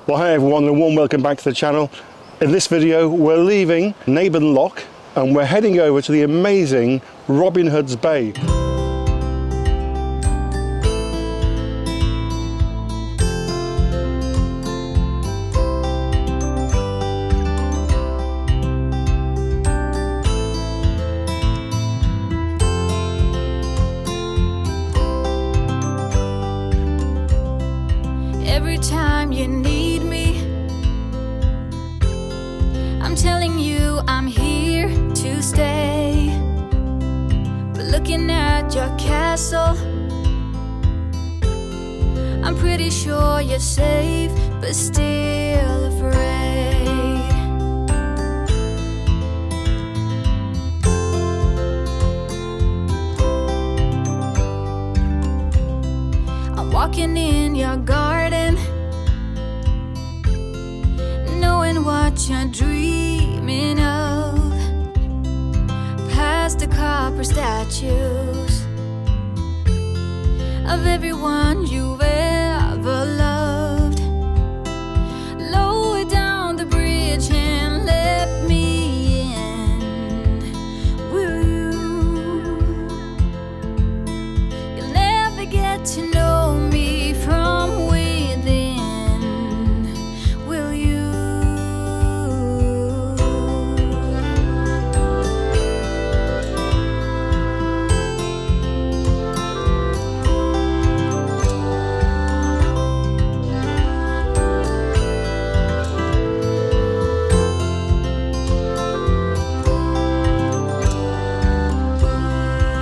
Well, hi everyone, and a warm welcome back to the channel. In this video we're leaving Naburn Lock and we're heading over to the amazing Robin Hood's Bay. Every time you need me, I'm telling you I'm here to stay. But looking at your castle, I'm pretty sure you're safe, but still afraid. I'm walking in your garden, knowing what you're dreaming of, past the copper statues of everyone you've ever loved. Lower down the bridge and let me in, will you? You'll never get to know me from within, will you?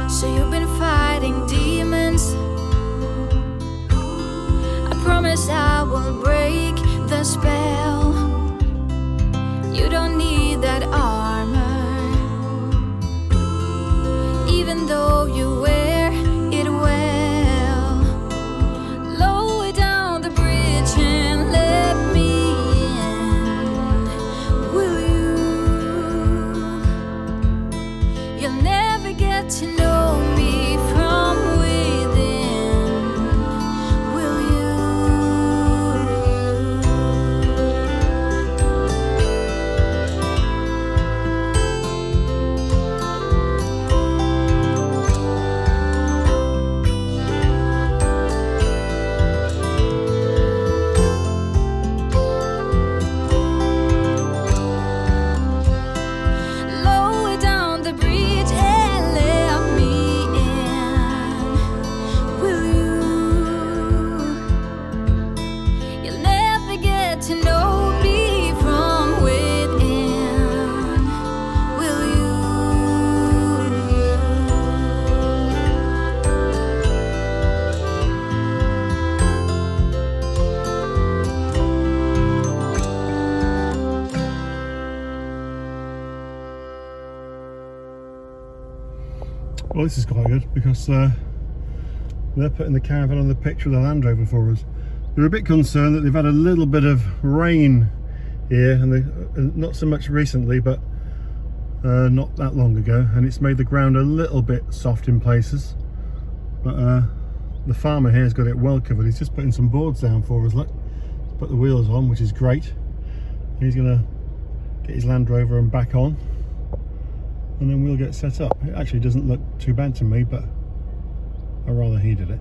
So you've been fighting demons. I promise I will break the spell. You don't need that armor, even though you wear it well. Lower down the bridge and let me in, will you? You'll never get to know me from within, will you? Lower down the bridge and let me in, will you? You'll never get to know me from within, will you? Well, this is quite good because they're putting the caravan on the picture of the Land Rover for us. They're a bit concerned that they've had a little bit of rain here, and not so much recently, but not that long ago, and it's made the ground a little bit soft in places. But the farmer here has got it well covered. He's just putting some boards down for us. Look, he's put the wheels on, which is great. And he's going to get his Land Rover and back on, and then we'll get set up. It actually doesn't look too bad to me, but I'd rather he did it.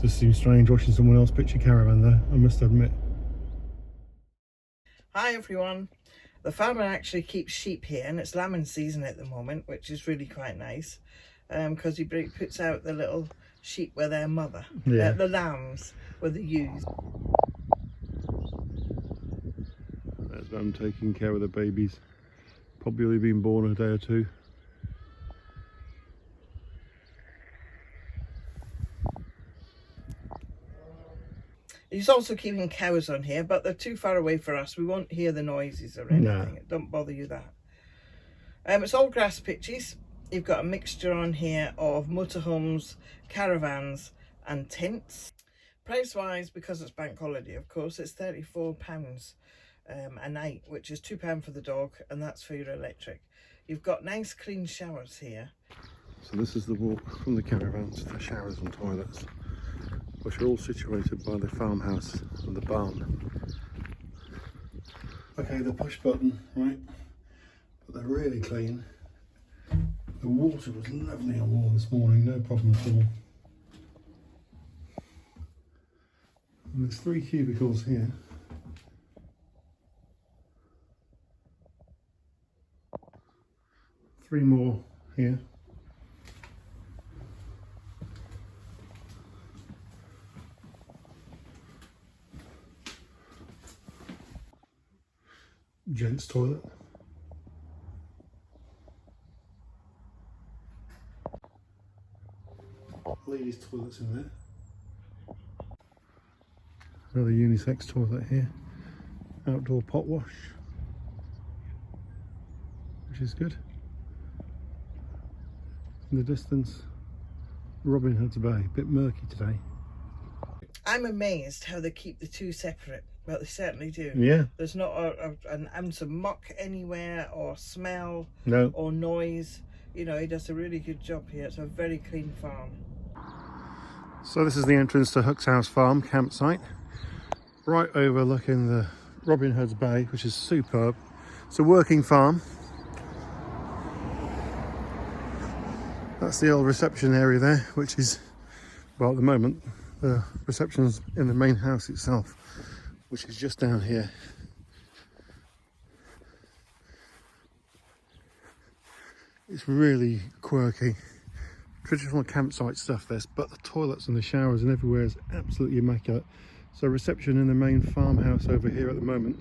Just seems strange watching someone else pitch a caravan there, I must admit. Hi everyone. The farmer actually keeps sheep here, and it's lambing season at the moment, which is really quite nice, because he puts out the little sheep with their mother, Yeah. the lambs with the ewes. There's them taking care of the babies. Probably only been born a day or two. He's also keeping cows on here, but they're too far away for us. We won't hear the noises or anything. No. Don't bother you that. It's all grass pitches. You've got a mixture on here of motorhomes, caravans and tents. Price wise, because it's bank holiday, of course, it's £34 a night, which is £2 for the dog, and that's for your electric. You've got nice clean showers here. So this is the walk from the caravans to the showers and toilets, which are all situated by the farmhouse and the barn. Okay, the push button, right? But they're really clean. The water was lovely and warm this morning, no problem at all. And there's 3 cubicles here. Three more here. Gents' toilet. Ladies' toilets in there. Another unisex toilet here. Outdoor pot wash, which is good. In the distance, Robin Hood's Bay, a bit murky today. I'm amazed how they keep the two separate. Well, they certainly do. Yeah. There's not an ounce of muck anywhere, or smell, No. or noise. You know, he does a really good job here. It's a very clean farm. So this is the entrance to Hook's House Farm campsite, right overlooking the Robin Hood's Bay, which is superb. It's a working farm. That's the old reception area there, which is, well, at the moment, the reception's in the main house itself, which is just down here. It's really quirky. Traditional campsite stuff this, but the toilets and the showers and everywhere is absolutely immaculate. So reception in the main farmhouse over here at the moment.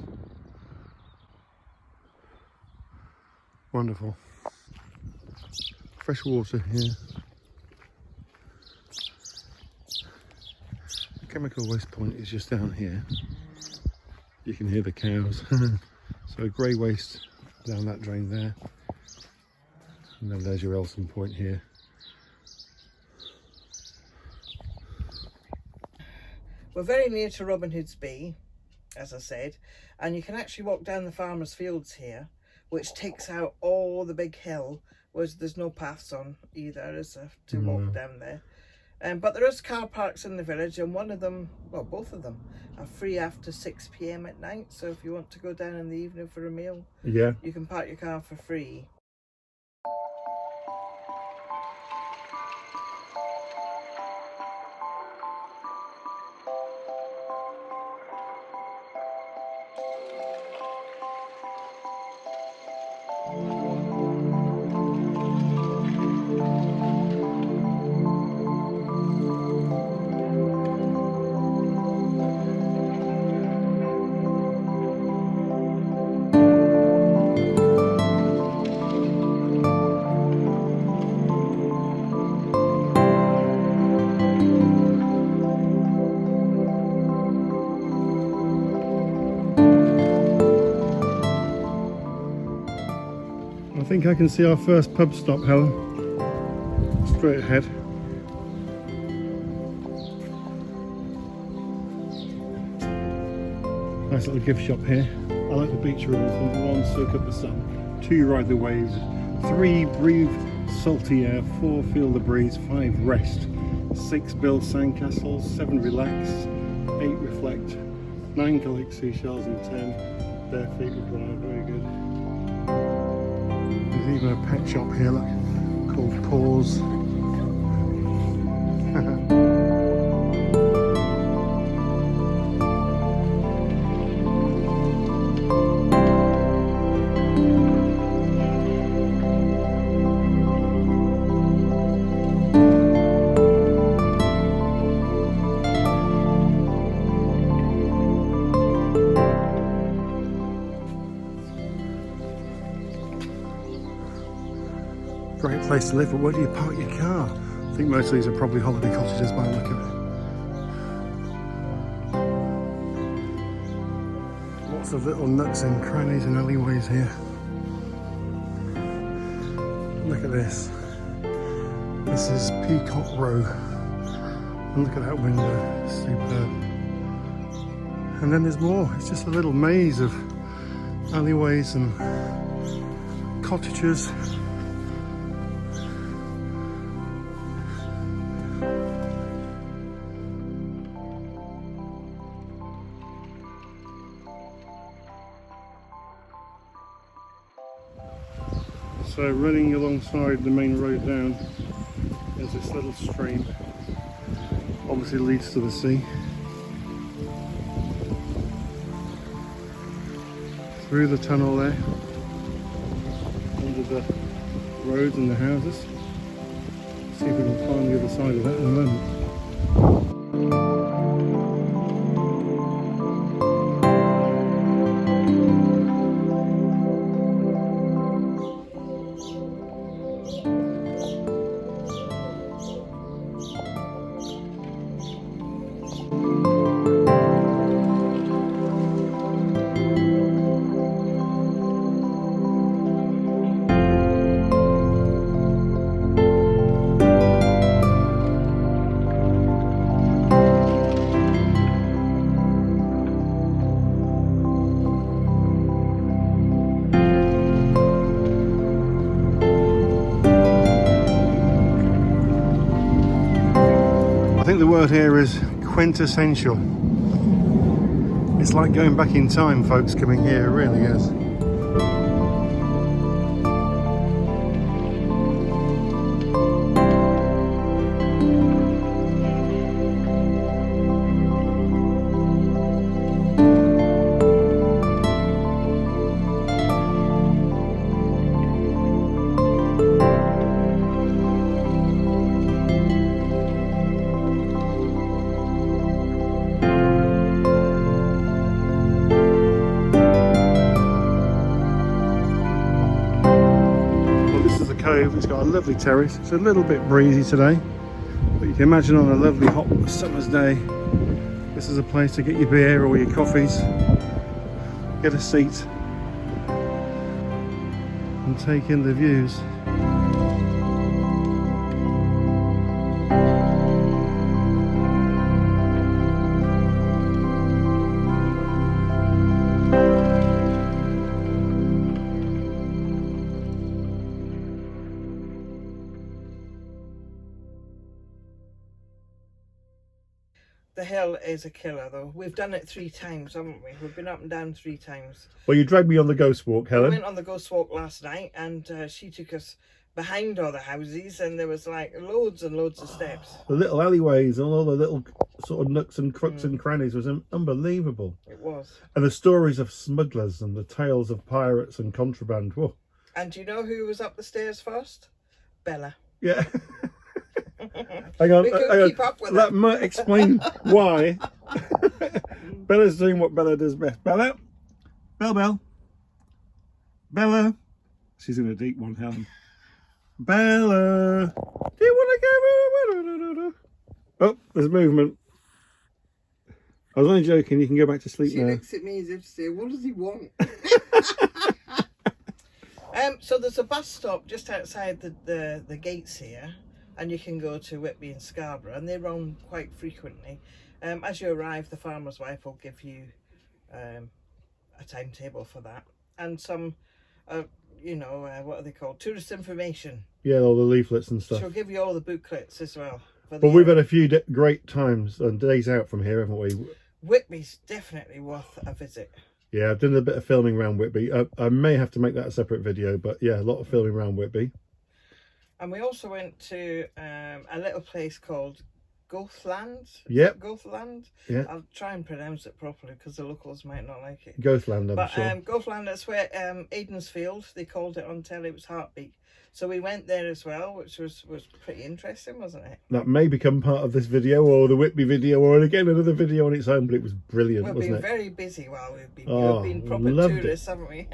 Wonderful. Fresh water here. The chemical waste point is just down here. You can hear the cows. So grey waste down that drain there. And then there's your Elson point here. We're very near to Robin Hood's Bay, as I said, and you can actually walk down the farmers' fields here, which takes out all the big hill, whereas there's no paths on either, is there, to walk down there. But there is car parks in the village, and one of them, well, both of them, are free after 6 p.m. at night. So if you want to go down in the evening for a meal, Yeah. you can park your car for free. I think I can see our first pub stop, Helen. Straight ahead. Nice little gift shop here. I like the beach rules. Number 1, soak up the sun. 2, ride the waves. 3, breathe salty air. 4, feel the breeze. 5, rest. 6, build sandcastles. 7, relax. 8, reflect. 9, collect seashells. And 10, bare feet will dry. Very good. There's even a pet shop here, look, called Paws. Great place to live, but where do you park your car? I think most of these are probably holiday cottages by the look of it. Lots of little nooks and crannies and alleyways here. Look at this. This is Peacock Row. And look at that window, superb. And then there's more. It's just a little maze of alleyways and cottages. So running alongside the main road down is this little stream. Obviously leads to the sea. Through the tunnel there, under the roads and the houses. See if we can find the other side of that in a moment. I think the word here is quintessential. It's like going back in time, folks, coming here, it really is. It's got a lovely terrace. It's a little bit breezy today, but you can imagine on a lovely hot summer's day, this is a place to get your beer or your coffees, get a seat and take in the views. The hill is a killer though. We've done it 3 times, haven't we? We've been up and down 3 times. Well, you dragged me on the ghost walk, Helen. We went on the ghost walk last night and she took us behind all the houses and there was like loads and loads of steps. The little alleyways and all the little sort of nooks and crooks and crannies was unbelievable. It was. And the stories of smugglers and the tales of pirates and contraband. Whoa. And do you know who was up the stairs first? Bella. Yeah. Hang on, We couldn't keep up with that it. might explain why. Bella's doing what Bella does best. Bella? Bell. Bella. She's in a deep one, Helen. Bella. Do you want to go? Oh, there's movement. I was only joking, you can go back to sleep She now. looks at me as if to say, what does he want? So there's a bus stop just outside the gates here. And you can go to Whitby and Scarborough, and they run quite frequently. As you arrive, the farmer's wife will give you a timetable for that, and some, what are they called? Tourist information. Yeah, all the leaflets and stuff. She'll give you all the booklets as well. But we've had a few great times and days out from here, haven't we? Whitby's definitely worth a visit. Yeah, I've done a bit of filming around Whitby. I may have to make that a separate video, but yeah, a lot of filming around Whitby. And we also went to a little place called Gothland. Yep. Gothland. Yeah. I'll try and pronounce it properly because the locals might not like it. Gothland, I'm sure. Gothland, that's where Aidensfield, they called it on telly, it was Heartbeat. So we went there as well, which was pretty interesting, wasn't it? That may become part of this video or the Whitby video or again another video on its own, but it was brilliant, We've wasn't been it? very busy while we've Oh, been proper loved tourists, haven't we?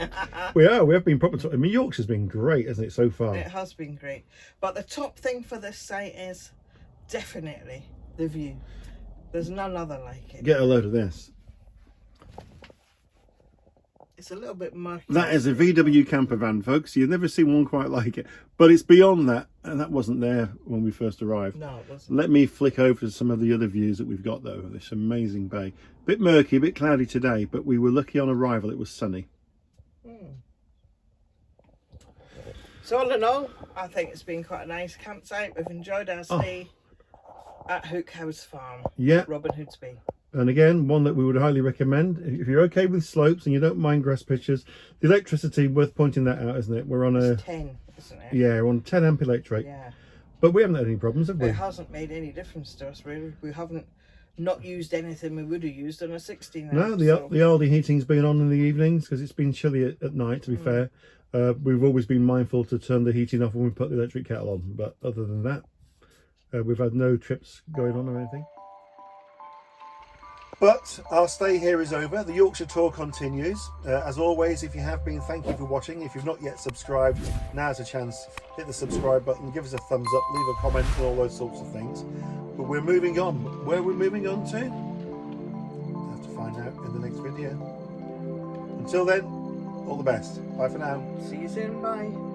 We have been proper. I mean, Yorkshire's been great, hasn't it, so far? It has been great. But the top thing for this site is definitely the view. There's none other like it. Get a load of this. It's a little bit murky. That is a VW camper van, folks. You've never seen one quite like it. But it's beyond that, and that wasn't there when we first arrived. No, it wasn't. Let me flick over to some of the other views that we've got, though. This amazing bay. Bit murky, a bit cloudy today, but we were lucky on arrival. It was sunny. So all in all, I think it's been quite a nice campsite. We've enjoyed our stay at Hook House Farm, Yeah. Robin Hood's Bay. And again, one that we would highly recommend. If you're okay with slopes and you don't mind grass pitches, the electricity, worth pointing that out, isn't it? We're on It's 10, isn't it? Yeah, we're on 10 amp electric. Yeah. But we haven't had any problems, have we? It hasn't made any difference to us, really. We haven't not used anything we would have used on a 16 amp. No, the Aldi heating's been on in the evenings because it's been chilly at night, to be fair. We've always been mindful to turn the heating off when we put the electric kettle on. But other than that, we've had no trips going on or anything. But our stay here is over. The Yorkshire tour continues. As always, if you have been, thank you for watching. If you've not yet subscribed, now's a chance. Hit the subscribe button, give us a thumbs up, leave a comment, and all those sorts of things. But we're moving on. Where we're moving on to? We'll have to find out in the next video. Until then, all the best. Bye for now. See you soon. Bye.